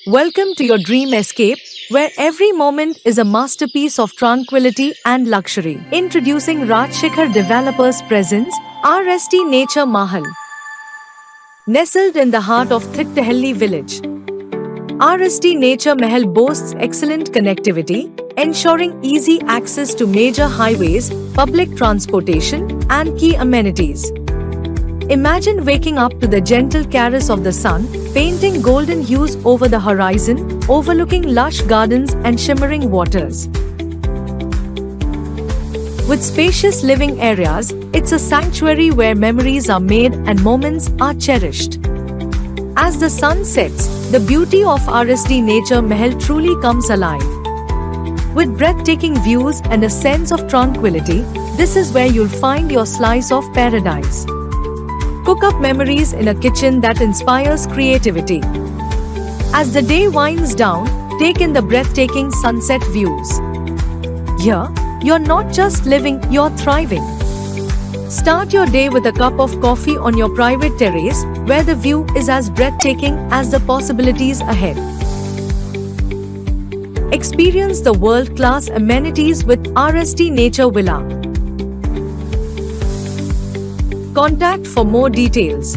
Welcome to your dream escape, where every moment is a masterpiece of tranquility and luxury. Introducing Rajshekhar Developers presents RST Nature Mahal. Nestled in the heart of Thiktahalli village, RST Nature Mahal boasts excellent connectivity, ensuring easy access to major highways, public transportation, and key amenities. Imagine waking up to the gentle caress of the sun, painting golden hues over the horizon, overlooking lush gardens and shimmering waters. With spacious living areas, it's a sanctuary where memories are made and moments are cherished. As the sun sets, the beauty of RST Nature Mahal truly comes alive. With breathtaking views and a sense of tranquility, this is where you'll find your slice of paradise. Cook up memories in a kitchen that inspires creativity. As the day winds down, take in the breathtaking sunset views. Here, you're not just living, you're thriving. Start your day with a cup of coffee on your private terrace, where the view is as breathtaking as the possibilities ahead. Experience the world-class amenities with RST Nature Villa. Contact for more details.